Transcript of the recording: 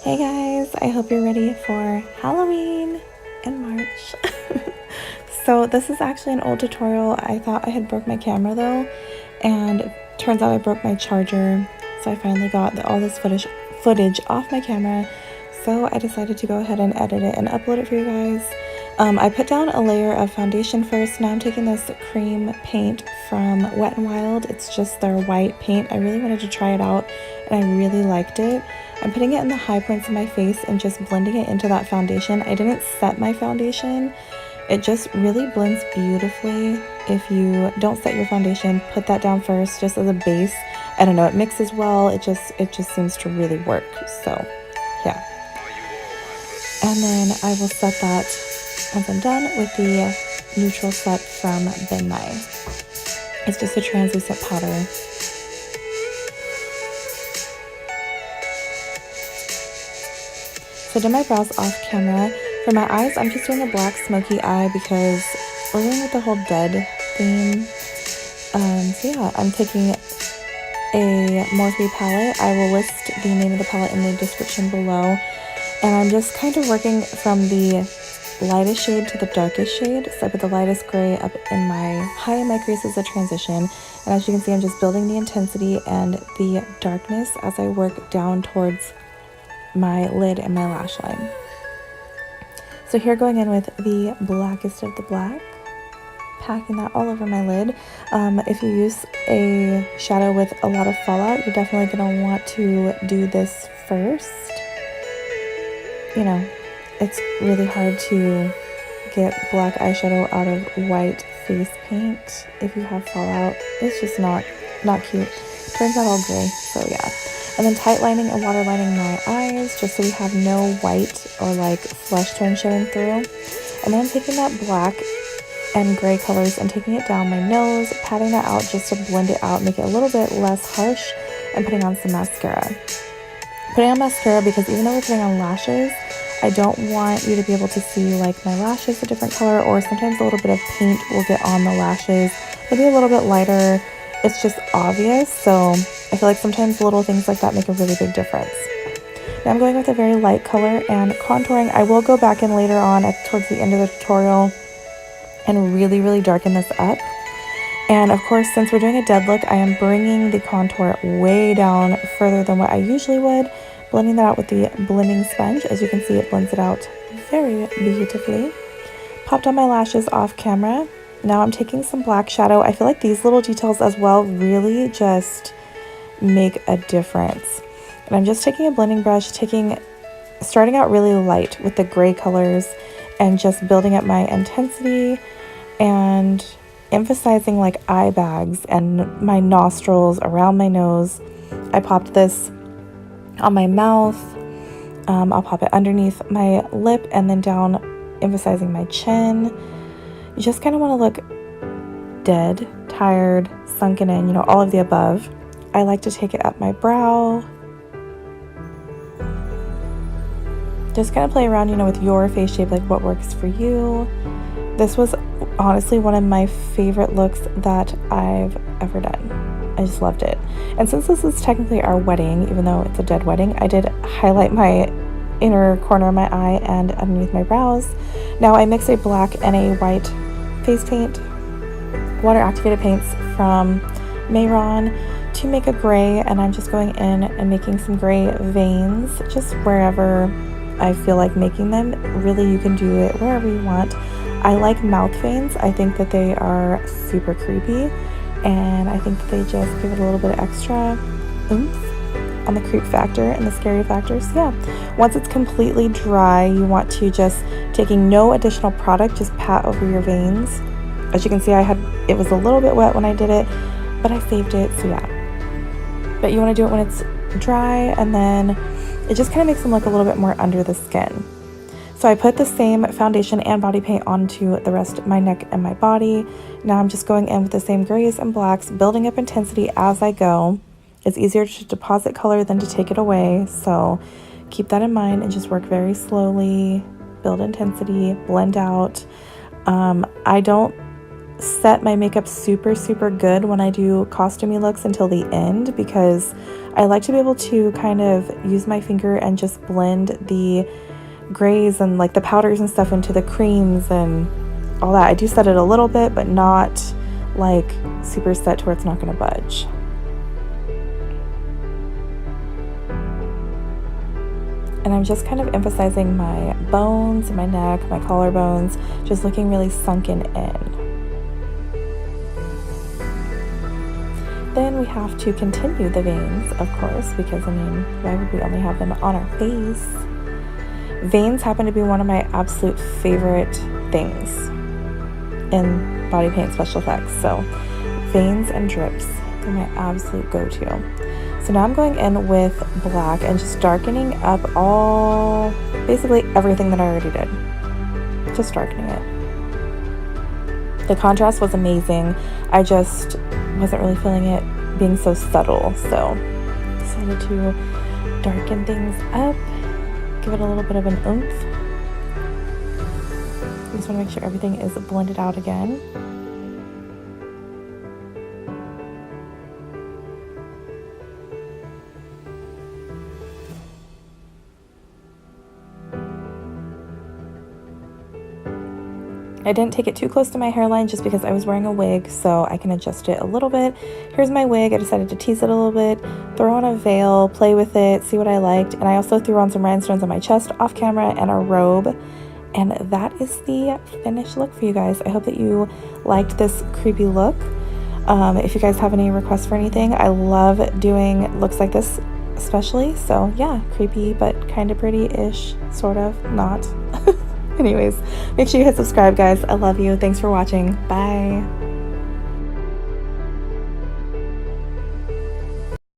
Hey guys, I hope you're ready for Halloween in March. So this is actually an old tutorial. I thought I had broke my camera though, and turns out I broke my charger. So I finally got all this footage off my camera. So I decided to go ahead and edit it and upload it for you guys. I put down a layer of foundation first. Now I'm taking this cream paint from Wet n Wild. It's just their white paint. I really wanted to try it out and I really liked it. I'm putting it in the high points of my face and just blending it into that foundation. I didn't set my foundation. It just really blends beautifully. If you don't set your foundation, put that down first just as a base. I don't know, it mixes well. It just seems to really work. So yeah. And then I will set that once I'm done with the neutral set from Ben Nye. It's just a translucent powder. So I did my brows off camera. For my eyes, I'm just doing a black smoky eye because we're going with the whole dead theme. So yeah, I'm taking a Morphe palette. I will list the name of the palette in the description below. And I'm just kind of working from the lightest shade to the darkest shade. So I put the lightest gray up in my high in my crease as a transition. And as you can see, I'm just building the intensity and the darkness as I work down towards my lid and my lash line. So here, going in with the blackest of the black, packing that all over my lid. If you use a shadow with a lot of fallout, you're definitely going to want to do this first. You know, it's really hard to get black eyeshadow out of white face paint if you have fallout. It's just not cute. Turns out all gray, so yeah. And then tight lining and water lining my eyes just so we have no white or like flesh tone showing through. And then I'm taking that black and gray colors and taking it down my nose, patting that out just to blend it out, make it a little bit less harsh, and putting on some mascara. Putting on mascara because even though we're putting on lashes, I don't want you to be able to see like my lashes a different color, or sometimes a little bit of paint will get on the lashes. They'll be a little bit lighter. It's just obvious, so I feel like sometimes little things like that make a really big difference. Now I'm going with a very light color and contouring. I will go back in later on towards the end of the tutorial and really darken this up. And of course, since we're doing a dead look, I am bringing the contour way down further than what I usually would, blending that out with the blending sponge. As you can see, it blends it out very beautifully. Popped on my lashes off camera. Now I'm taking some black shadow. I feel like these little details as well really just make a difference. And I'm just taking a blending brush, starting out really light with the gray colors and just building up my intensity and emphasizing like eye bags and my nostrils, around my nose. I popped this on my mouth. I'll pop it underneath my lip and then down, emphasizing my chin. You just kind of want to look dead, tired, sunken in, you know, all of the above. I like to take it up my brow. Just kind of play around, you know, with your face shape, like what works for you. This was honestly one of my favorite looks that I've ever done. I just loved it. And since this is technically our wedding, even though it's a dead wedding, I did highlight my inner corner of my eye and underneath my brows. Now I mix a black and a white face paint, water activated paints from Mayron to make a gray, and I'm just going in and making some gray veins just wherever I feel like making them. Really, you can do it wherever you want. I like mouth veins. I think that they are super creepy, and I think that they just give it a little bit of extra oomph on the creep factor and the scary factor. So yeah, once it's completely dry, you want to just, taking no additional product, just pat over your veins. As you can see, it was a little bit wet when I did it, but I saved it, so yeah. But you want to do it when it's dry, and then it just kind of makes them look a little bit more under the skin. So I put the same foundation and body paint onto the rest of my neck and my body. Now I'm just going in with the same grays and blacks, building up intensity as I go. It's easier to deposit color than to take it away, so keep that in mind and just work very slowly, build intensity, blend out. I don't set my makeup super good when I do costumey looks until the end, because I like to be able to kind of use my finger and just blend the grays and like the powders and stuff into the creams and all that. I do set it a little bit, but not like super set to where it's not going to budge. And I'm just kind of emphasizing my bones, my neck, my collarbones, just looking really sunken in. Then we have to continue the veins, of course, because I mean, why would we only have them on our face? Veins happen to be one of my absolute favorite things in body paint special effects. So veins and drips are my absolute go-to. So now I'm going in with black and just darkening up basically everything that I already did. Just darkening it. The contrast was amazing. I just wasn't really feeling it being so subtle, so decided to darken things up, give it a little bit of an oomph. I just want to make sure everything is blended out again. I didn't take it too close to my hairline just because I was wearing a wig, so I can adjust it a little bit. Here's my wig. I decided to tease it a little bit, throw on a veil, play with it, see what I liked. And I also threw on some rhinestones on my chest off camera and a robe. And that is the finished look for you guys. I hope that you liked this creepy look. If you guys have any requests for anything, I love doing looks like this especially. So yeah, creepy but kind of pretty-ish, sort of, not. Anyways, make sure you hit subscribe, guys. I love you. Thanks for watching. Bye.